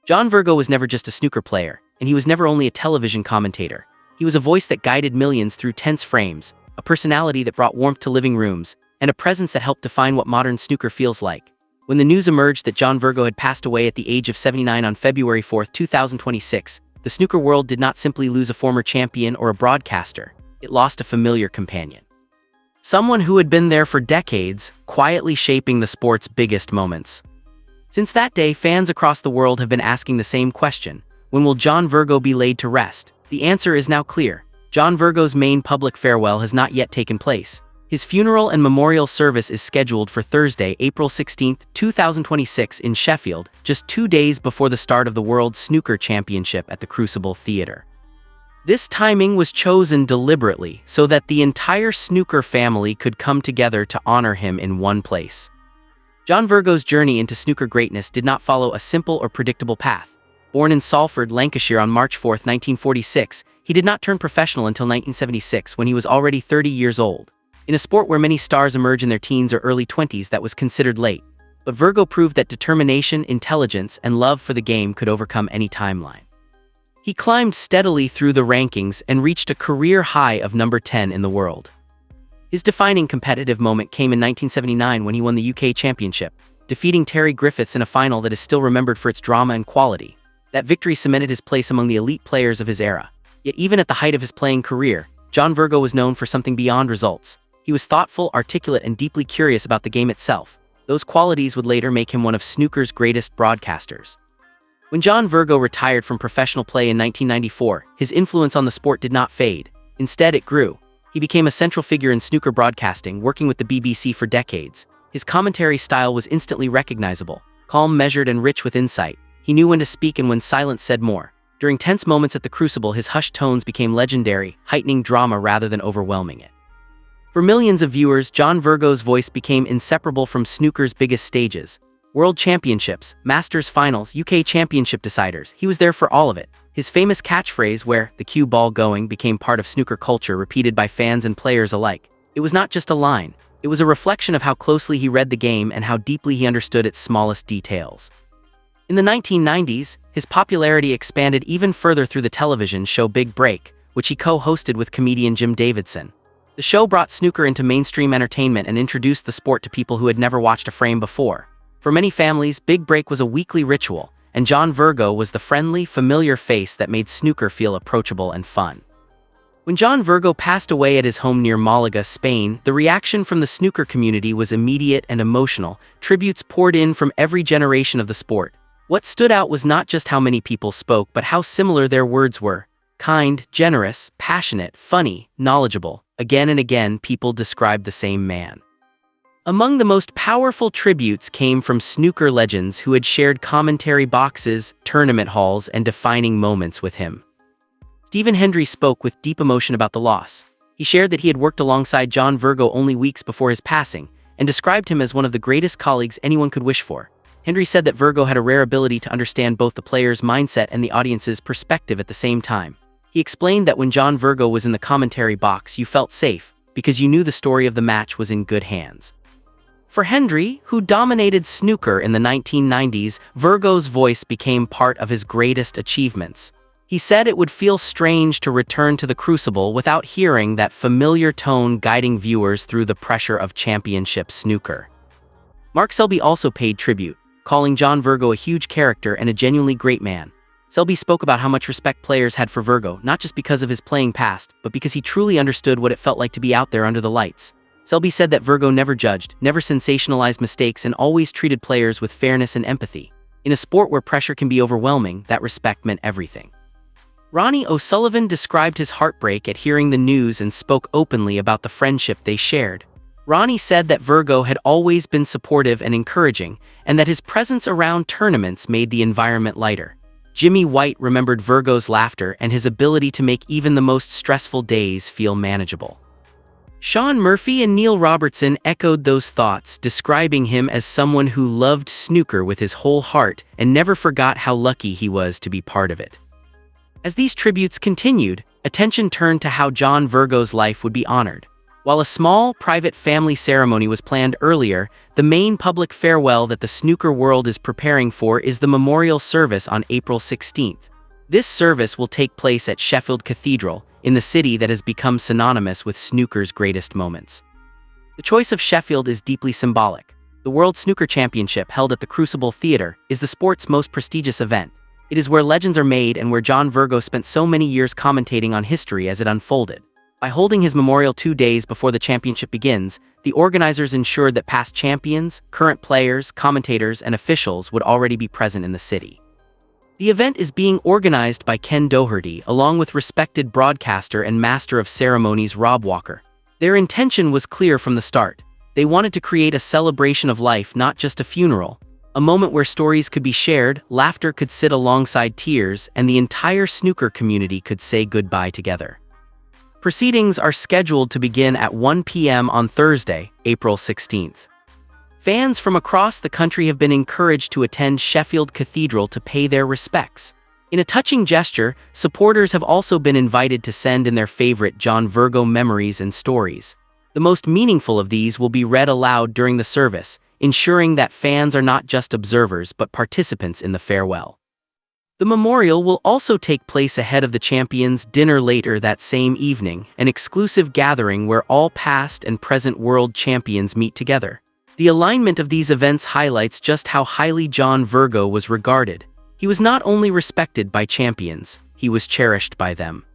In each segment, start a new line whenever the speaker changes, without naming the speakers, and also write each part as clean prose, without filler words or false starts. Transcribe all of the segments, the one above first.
John Virgo was never just a snooker player, and he was never only a television commentator. He was a voice that guided millions through tense frames, a personality that brought warmth to living rooms, and a presence that helped define what modern snooker feels like. When the news emerged that John Virgo had passed away at the age of 79 on February 4, 2026, the snooker world did not simply lose a former champion or a broadcaster. It lost a familiar companion. Someone who had been there for decades, quietly shaping the sport's biggest moments. Since that day, fans across the world have been asking the same question: when will John Virgo be laid to rest? The answer is now clear. John Virgo's main public farewell has not yet taken place. His funeral and memorial service is scheduled for Thursday, April 16, 2026 in Sheffield, just 2 days before the start of the World Snooker Championship at the Crucible Theatre. This timing was chosen deliberately so that the entire snooker family could come together to honor him in one place. John Virgo's journey into snooker greatness did not follow a simple or predictable path. Born in Salford, Lancashire on March 4, 1946, he did not turn professional until 1976 when he was already 30 years old. In a sport where many stars emerge in their teens or early 20s, that was considered late. But Virgo proved that determination, intelligence, and love for the game could overcome any timeline. He climbed steadily through the rankings and reached a career high of number 10 in the world. His defining competitive moment came in 1979 when he won the UK Championship, defeating Terry Griffiths in a final that is still remembered for its drama and quality. That victory cemented his place among the elite players of his era. Yet even at the height of his playing career, John Virgo was known for something beyond results. He was thoughtful, articulate, and deeply curious about the game itself. Those qualities would later make him one of snooker's greatest broadcasters. When John Virgo retired from professional play in 1994, his influence on the sport did not fade. Instead, it grew. He became a central figure in snooker broadcasting, working with the BBC for decades. His commentary style was instantly recognizable, calm, measured, and rich with insight. He knew when to speak and when silence said more. During tense moments at the Crucible, his hushed tones became legendary, heightening drama rather than overwhelming it. For millions of viewers, John Virgo's voice became inseparable from snooker's biggest stages. World Championships, Masters Finals, UK Championship deciders, he was there for all of it. His famous catchphrase, "where the cue ball going," became part of snooker culture, repeated by fans and players alike. It was not just a line, it was a reflection of how closely he read the game and how deeply he understood its smallest details. In the 1990s, his popularity expanded even further through the television show Big Break, which he co-hosted with comedian Jim Davidson. The show brought snooker into mainstream entertainment and introduced the sport to people who had never watched a frame before. For many families, Big Break was a weekly ritual, and John Virgo was the friendly, familiar face that made snooker feel approachable and fun. When John Virgo passed away at his home near Malaga, Spain, the reaction from the snooker community was immediate and emotional. Tributes poured in from every generation of the sport. What stood out was not just how many people spoke, but how similar their words were. Kind, generous, passionate, funny, knowledgeable. Again and again, people described the same man. Among the most powerful tributes came from snooker legends who had shared commentary boxes, tournament halls, and defining moments with him. Stephen Hendry spoke with deep emotion about the loss. He shared that he had worked alongside John Virgo only weeks before his passing, and described him as one of the greatest colleagues anyone could wish for. Hendry said that Virgo had a rare ability to understand both the player's mindset and the audience's perspective at the same time. He explained that when John Virgo was in the commentary box, you felt safe, because you knew the story of the match was in good hands. For Hendry, who dominated snooker in the 1990s, Virgo's voice became part of his greatest achievements. He said it would feel strange to return to the Crucible without hearing that familiar tone guiding viewers through the pressure of championship snooker. Mark Selby also paid tribute, calling John Virgo a huge character and a genuinely great man. Selby spoke about how much respect players had for Virgo, not just because of his playing past, but because he truly understood what it felt like to be out there under the lights. Selby said that Virgo never judged, never sensationalized mistakes, and always treated players with fairness and empathy. In a sport where pressure can be overwhelming, that respect meant everything. Ronnie O Sullivan described his heartbreak at hearing the news and spoke openly about the friendship they shared. Ronnie said that Virgo had always been supportive and encouraging, and that his presence around tournaments made the environment lighter. Jimmy White remembered Virgo's laughter and his ability to make even the most stressful days feel manageable. Shaun Murphy and Neil Robertson echoed those thoughts, describing him as someone who loved snooker with his whole heart and never forgot how lucky he was to be part of it. As these tributes continued, attention turned to how John Virgo's life would be honored. While a small, private family ceremony was planned earlier, the main public farewell that the snooker world is preparing for is the memorial service on April 16th. This service will take place at Sheffield Cathedral, in the city that has become synonymous with snooker's greatest moments. The choice of Sheffield is deeply symbolic. The World Snooker Championship, held at the Crucible Theatre, is the sport's most prestigious event. It is where legends are made and where John Virgo spent so many years commentating on history as it unfolded. By holding his memorial 2 days before the championship begins, the organizers ensured that past champions, current players, commentators, and officials would already be present in the city. The event is being organized by Ken Doherty along with respected broadcaster and master of ceremonies Rob Walker. Their intention was clear from the start. They wanted to create a celebration of life, not just a funeral. A moment where stories could be shared, laughter could sit alongside tears, and the entire snooker community could say goodbye together. Proceedings are scheduled to begin at 1 p.m. on Thursday, April 16th. Fans from across the country have been encouraged to attend Sheffield Cathedral to pay their respects. In a touching gesture, supporters have also been invited to send in their favorite John Virgo memories and stories. The most meaningful of these will be read aloud during the service, ensuring that fans are not just observers but participants in the farewell. The memorial will also take place ahead of the champions' dinner later that same evening, an exclusive gathering where all past and present world champions meet together. The alignment of these events highlights just how highly John Virgo was regarded. He was not only respected by champions, he was cherished by them.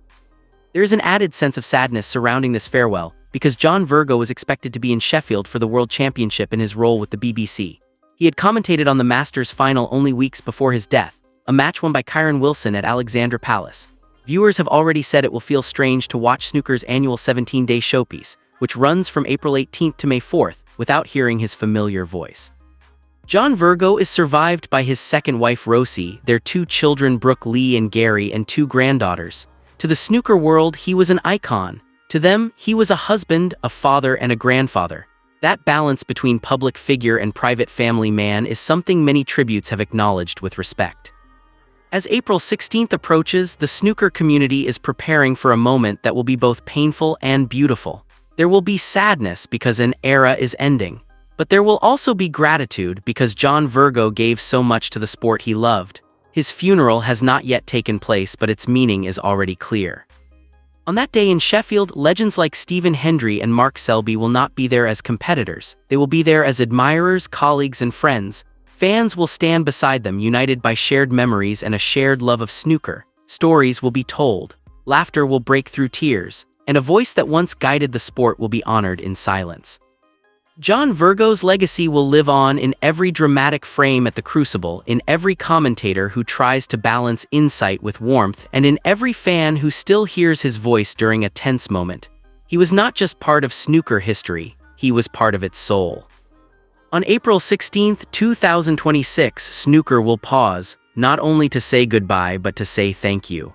There is an added sense of sadness surrounding this farewell, because John Virgo was expected to be in Sheffield for the World Championship in his role with the BBC. He had commentated on the Masters final only weeks before his death, a match won by Kyron Wilson at Alexandra Palace. Viewers have already said it will feel strange to watch snooker's annual 17-day showpiece, which runs from April 18th to May 4th, without hearing his familiar voice. John Virgo is survived by his second wife Rosie, their 2 children Brooke Lee and Gary, and 2 granddaughters. To the snooker world, he was an icon. To them, he was a husband, a father, and a grandfather. That balance between public figure and private family man is something many tributes have acknowledged with respect. As April 16th approaches, the snooker community is preparing for a moment that will be both painful and beautiful. There will be sadness because an era is ending, but there will also be gratitude because John Virgo gave so much to the sport he loved. His funeral has not yet taken place, but its meaning is already clear. On that day in Sheffield, legends like Stephen Hendry and Mark Selby will not be there as competitors. They will be there as admirers, colleagues, and friends. Fans will stand beside them, united by shared memories and a shared love of snooker. Stories will be told, laughter will break through tears, and a voice that once guided the sport will be honored in silence. John Virgo's legacy will live on in every dramatic frame at the Crucible, in every commentator who tries to balance insight with warmth, and in every fan who still hears his voice during a tense moment. He was not just part of snooker history, he was part of its soul. On April 16, 2026, snooker will pause, not only to say goodbye but to say thank you.